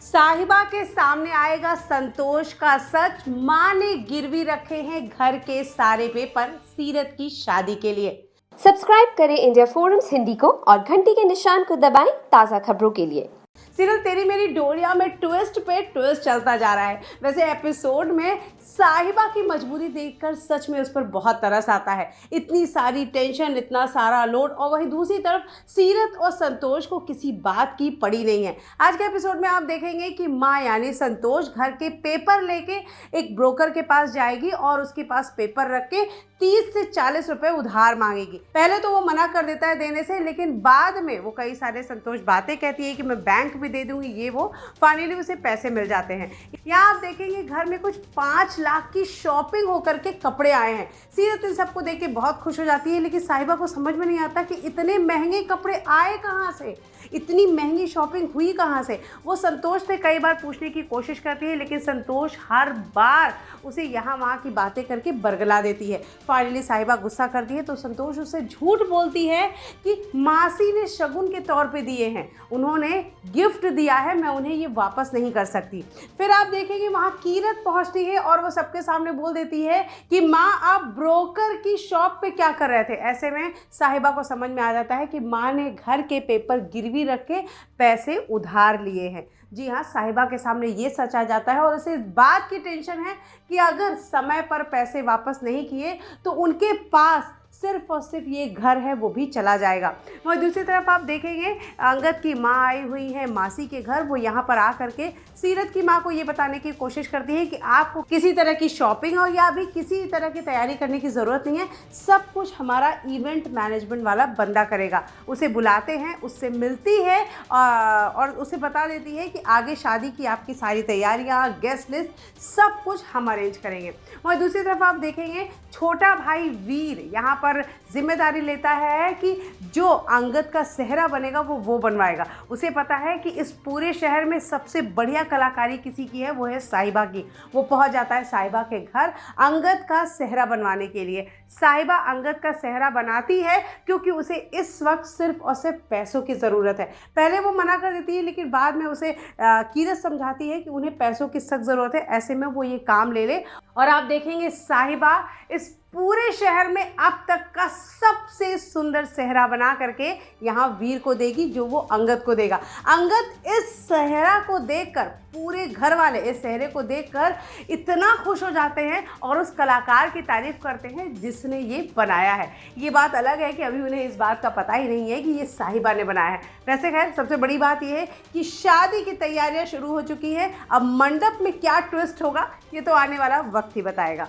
साहिबा के सामने आएगा संतोष का सच। मां ने गिरवी रखे हैं घर के सारे पेपर सीरत की शादी के लिए। सब्सक्राइब करें इंडिया फोरम्स हिंदी को और घंटी के निशान को दबाएं ताज़ा खबरों के लिए। सीरियल तेरी मेरी डोरिया में ट्विस्ट पे ट्विस्ट चलता जा रहा है। वैसे एपिसोड में साहिबा की मजबूरी देखकर सच में उस पर बहुत तरस आता है। इतनी सारी टेंशन, इतना सारा लोड, और वहीं दूसरी तरफ सीरत और संतोष को किसी बात की पड़ी नहीं है। आज के एपिसोड में आप देखेंगे कि माँ यानी संतोष घर के पेपर लेके एक ब्रोकर के पास जाएगी और उसके पास पेपर रख के 30 से 40 रुपए उधार मांगेगी। पहले तो वो मना कर देता है देने से, लेकिन बाद में वो कई सारे संतोष बातें कहती है कि मैं बैंक भी दे दूंगी, ये वो। फाइनली उसे पैसे मिल जाते हैं। यहाँ आप देखेंगे घर में कुछ 5 लाख की शॉपिंग होकर के कपड़े आए हैं। सीरत इन सबको देख के बहुत खुश हो जाती है, लेकिन साहिबा को समझ में नहीं आता कि इतने महंगे कपड़े आए कहाँ से, इतनी महंगी शॉपिंग हुई कहाँ से। वो संतोष से कई बार पूछने की कोशिश करती है, लेकिन संतोष हर बार उसे यहाँ वहाँ की बातें करके बरगला देती है। फाइनली साहिबा गुस्सा करती है तो संतोष उसे झूठ बोलती है कि मासी ने शगुन के तौर पे दिए हैं, उन्होंने गिफ्ट दिया है, मैं उन्हें ये वापस नहीं कर सकती। फिर आप देखेंगे वहाँ कीरत पहुँचती है और वो सबके सामने बोल देती है कि माँ आप ब्रोकर की शॉप पे क्या कर रहे थे। ऐसे में साहिबा को समझ में आ जाता है कि माँ ने घर के पेपर गिरवी रख के पैसे उधार लिए हैं। जी हाँ, साहिबा के सामने ये सच आ जाता है और उसे इस बात की टेंशन है कि अगर समय पर पैसे वापस नहीं किए तो उनके पास सिर्फ और सिर्फ ये घर है वो भी चला जाएगा। और दूसरी तरफ आप देखेंगे अंगद की माँ आई हुई है मासी के घर। वो यहाँ पर आ करके सीरत की माँ को ये बताने की कोशिश करती है कि आपको किसी तरह की शॉपिंग और या भी किसी तरह की तैयारी करने की ज़रूरत नहीं है, सब कुछ हमारा इवेंट मैनेजमेंट वाला बंदा करेगा। उसे बुलाते हैं, उससे मिलती है और उसे बता देती है कि आगे शादी की आपकी सारी तैयारियाँ, गेस्ट लिस्ट, सब कुछ हम अरेंज करेंगे। और दूसरी तरफ आप देखेंगे छोटा भाई वीर यहाँ पर जिम्मेदारी लेता है कि जो अंगद का सेहरा बनेगा वो बनवाएगा। उसे पता है कि इस पूरे शहर में सबसे बढ़िया कलाकारी किसी की है, वो है साहिबा की। वो पहुंच जाता है साहिबा के घर अंगद का सेहरा बनवाने के लिए। साहिबा अंगद का सेहरा बनाती है क्योंकि उसे इस वक्त सिर्फ और सिर्फ पैसों की ज़रूरत है। पहले वो मना कर देती है, लेकिन बाद में उसे कीरत समझाती है कि उन्हें पैसों की सख्त ज़रूरत है, ऐसे में वो ये काम ले ले। और आप देखेंगे साहिबा इस पूरे शहर में अब तक का सबसे सुंदर सेहरा बना करके यहाँ वीर को देगी, जो वो अंगद को देगा। अंगद इस सेहरा को देखकर, पूरे घर वाले इस सेहरे को देखकर इतना खुश हो जाते हैं और उस कलाकार की तारीफ करते हैं जिसने ये बनाया है। ये बात अलग है कि अभी उन्हें इस बात का पता ही नहीं है कि ये साहिबा ने बनाया है। वैसे खैर सबसे बड़ी बात यह है कि शादी की तैयारियां शुरू हो चुकी हैं। अब मंडप में क्या ट्विस्ट होगा ये तो आने वाला वक्त ही बताएगा।